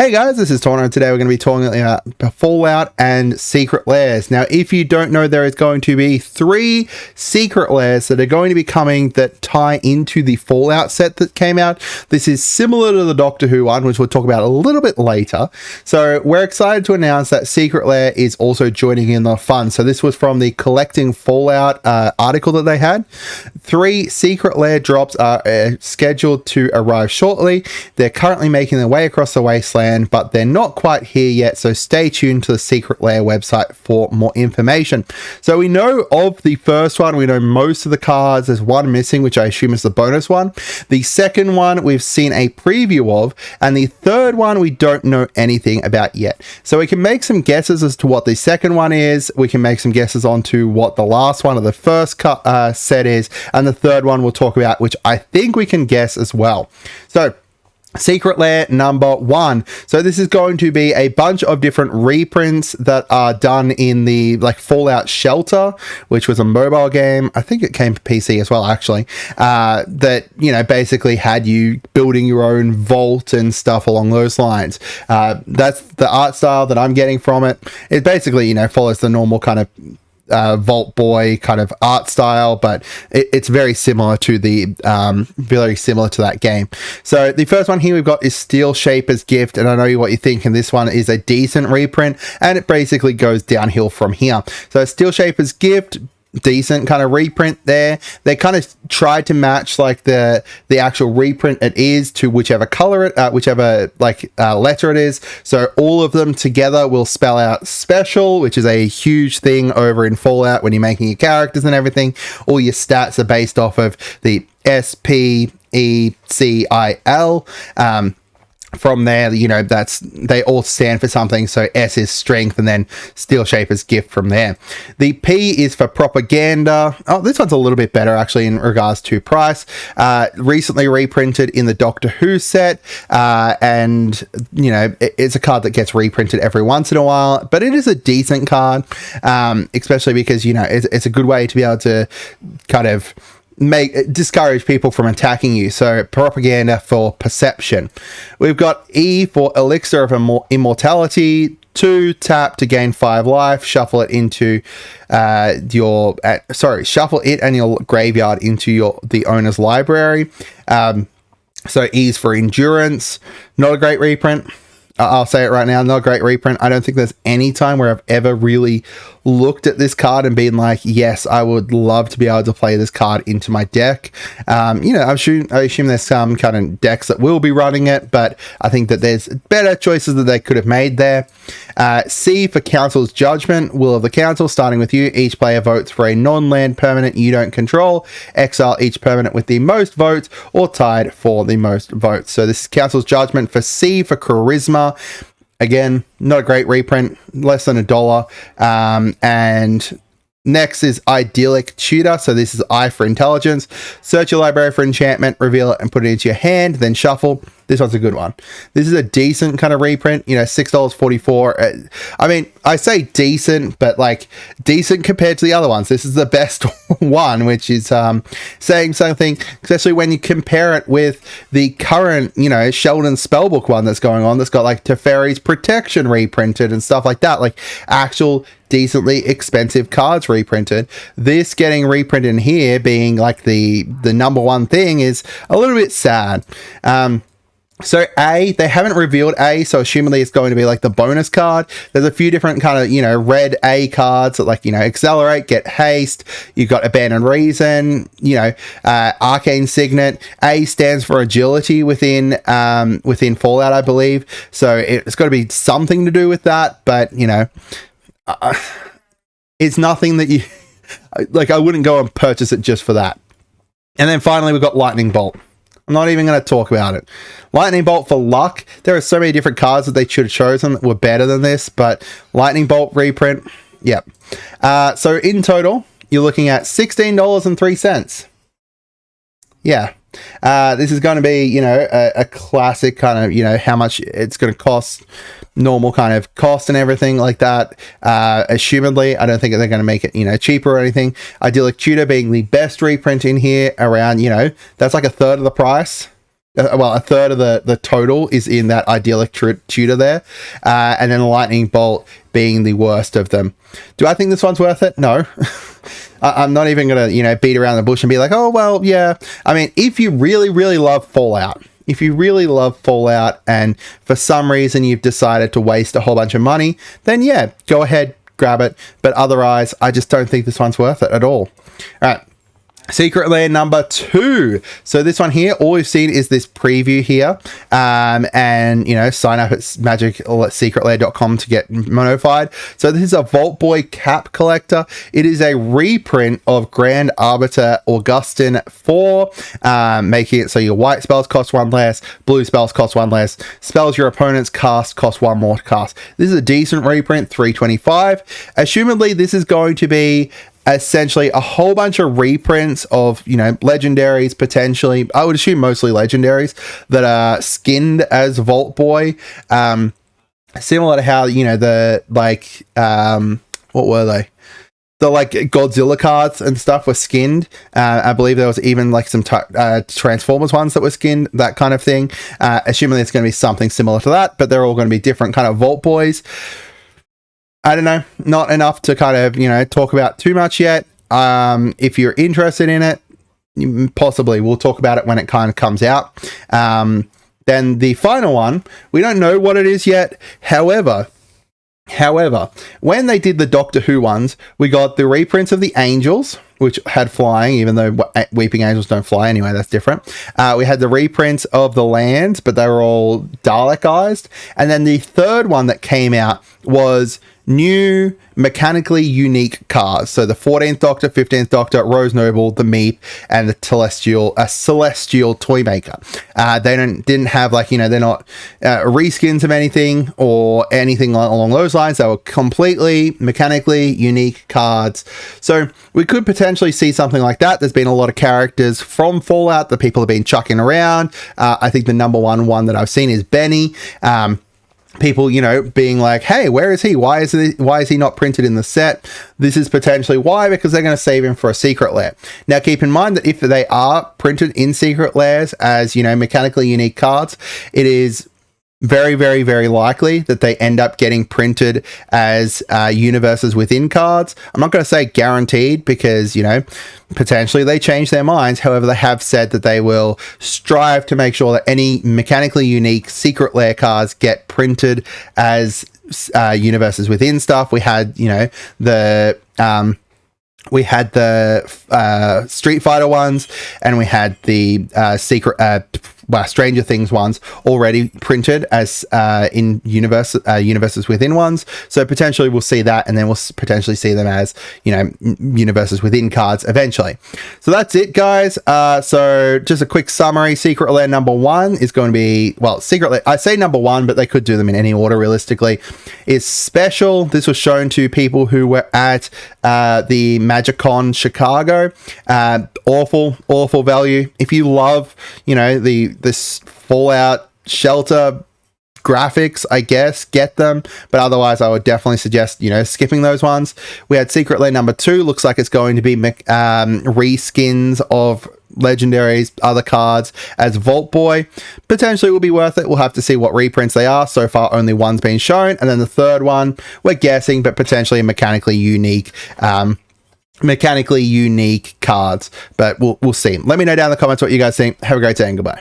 Hey guys, this is Tauna, and today we're going to be talking about Fallout and Secret Lairs. Now, if you don't know, there is going to be 3 Secret Lairs that are going to be coming that tie into the Fallout set that came out. This is similar to the Doctor Who one, which we'll talk about a little bit later. So we're excited to announce that Secret Lair is also joining in the fun. So this was from the Collecting Fallout article that they had. 3 Secret Lair drops are scheduled to arrive shortly. They're currently making their way across the wasteland, but they're not quite here yet, so stay tuned to the Secret Lair website for more information. So we know of the first one, we know most of the cards. There's one missing, which I assume is the bonus one. The second one we've seen a preview of, and the third one we don't know anything about yet. So we can make some guesses as to what the second one is, we can make some guesses onto what the last one of the first set is, and the third one we'll talk about, which I think we can guess as well. So Secret Lair number 1. So this is going to be a bunch of different reprints that are done in the Fallout Shelter, which was a mobile game. I think it came to PC as well, actually. That, basically had you building your own vault and stuff along those lines. That's the art style that I'm getting from it. It basically, follows the normal kind of Vault Boy kind of art style, but it's very similar to that game. So the first one here we've got is Steel Shaper's Gift, and I know what you think, and this one is a decent reprint, and it basically goes downhill from here. So Steel Shaper's Gift, decent kind of reprint there. They kind of tried to match the actual reprint it is to whichever color whichever letter it is. So all of them together will spell out special, which is a huge thing over in Fallout when you're making your characters and everything. All your stats are based off of the SPECIL. From there, they all stand for something. So S is strength, and then Steel Shaper's Gift from there. The P is for propaganda. Oh, this one's a little bit better actually in regards to price. Recently reprinted in the Doctor Who set, and it's a card that gets reprinted every once in a while, but it is a decent card, especially because it's a good way to be able to kind of discourage people from attacking you. So propaganda for perception. We've got E for Elixir of Immortality. 2 tap to gain 5 life. Shuffle it into shuffle it and your graveyard into the owner's library. So E's for Endurance. Not a great reprint. I'll say it right now, not a great reprint. I don't think there's any time where I've ever really looked at this card and been like, yes, I would love to be able to play this card into my deck. I assume there's some kind of decks that will be running it, but I think that there's better choices that they could have made there. C for Council's Judgment. Will of the Council, starting with you. Each player votes for a non-land permanent you don't control. Exile each permanent with the most votes, or tied for the most votes. So this is Council's Judgment for C for Charisma. Again, not a great reprint, less than $1. And next is Idyllic Tutor. So this is I for Intelligence. Search your library for enchantment, reveal it, and put it into your hand, then shuffle. This one's a good one. This is a decent kind of reprint, $6.44. I mean, I say decent, but decent compared to the other ones. This is the best one, which is saying something, especially when you compare it with the current, Sheldon Spellbook one that's going on, that's got Teferi's Protection reprinted and stuff like that, actual decently expensive cards reprinted. This getting reprinted in here being the number one thing is a little bit sad. So A, they haven't revealed A, so assumably it's going to be the bonus card. There's a few different kind of, red A cards that Accelerate, Get Haste, you've got Abandoned Reason, Arcane Signet. A stands for Agility within Fallout, I believe. So it's got to be something to do with that, but, it's nothing that you, I wouldn't go and purchase it just for that. And then finally, we've got Lightning Bolt. I'm not even going to talk about it. Lightning Bolt for luck. There are so many different cards that they should have chosen that were better than this, but Lightning Bolt reprint, yep. So in total, you're looking at $16.03. Yeah. This is going to be, a classic kind of, how much it's going to cost, normal kind of cost and everything like that. Assumedly, I don't think they're going to make it, cheaper or anything. Idyllic Tutor being the best reprint in here around, that's a third of the price. well, a third of the total is in that idyllic tutor there, and then the lightning bolt being the worst of them. Do I think this one's worth it? No. I'm not even gonna, you know, beat around the bush and be like, oh well, yeah. I mean, if you really, really love Fallout, if you really love Fallout and for some reason you've decided to waste a whole bunch of money, then yeah, go ahead, grab it. But otherwise, I just don't think this one's worth it at all. All right. Secret Lair number 2. So this one here, all we've seen is this preview here. And, you know, sign up at secretlair.com to get notified. So this is a Vault Boy cap collector. It is a reprint of Grand Arbiter Augustin 4, making it so your white spells cost 1 less, blue spells cost 1 less, spells your opponents cast cost 1 more to cast. This is a decent reprint, 325. Assumedly, this is going to be essentially a whole bunch of reprints of, you know, legendaries, potentially. I would assume mostly legendaries that are skinned as Vault Boy. Similar to how, you know, the, like, what were they? The, like, Godzilla cards and stuff were skinned. I believe there was even, like, some Transformers ones that were skinned, that kind of thing. Assuming it's going to be something similar to that, but they're all going to be different kind of Vault Boys. I don't know, not enough to kind of, you know, talk about too much yet. If you're interested in it, possibly we'll talk about it when it kind of comes out. Then the final one, we don't know what it is yet. However, when they did the Doctor Who ones, we got the reprints of the Angels, which had flying, even though Weeping Angels don't fly anyway, that's different. We had the reprints of the Lands, but they were all Dalekized. And then the third one that came out was new mechanically unique cards. So the 14th Doctor, 15th Doctor, Rose Noble, the Meep, and the Celestial Toymaker. They didn't have, like, you know, they're not reskins of anything or anything along those lines. They were completely mechanically unique cards. So we could potentially see something like that. There's been a lot of characters from Fallout that people have been chucking around. I think the number one that I've seen is Benny. People, you know, being like, hey, where is he? Why is he not printed in the set? This is potentially why, because they're going to save him for a Secret Lair. Now, keep in mind that if they are printed in Secret Lairs as, you know, mechanically unique cards, it is very, very, very likely that they end up getting printed as universes within cards. I'm not going to say guaranteed because, you know, potentially they change their minds. However, they have said that they will strive to make sure that any mechanically unique Secret Lair cards get printed as universes within stuff. We had, you know, the Street Fighter ones, and we had the Stranger Things ones already printed as in universes within ones. So potentially we'll see that, and then we'll potentially see them as, you know, universes within cards eventually. So that's it, guys. So just a quick summary. Secret Lair number 1 is going to be, well, Secret Lair, I say number 1, but they could do them in any order realistically, is special. This was shown to people who were at the MagicCon Chicago. Awful value. If you love, you know, this Fallout Shelter graphics, I guess, get them, but otherwise I would definitely suggest, you know, skipping those ones. We had Secret Lair number 2, looks like it's going to be reskins of legendaries, other cards as Vault Boy. Potentially will be worth it. We'll have to see what reprints they are. So far only one's been shown, and then the third one we're guessing, but potentially a mechanically unique cards, but we'll see. Let me know down in the comments what you guys think. Have a great day and goodbye.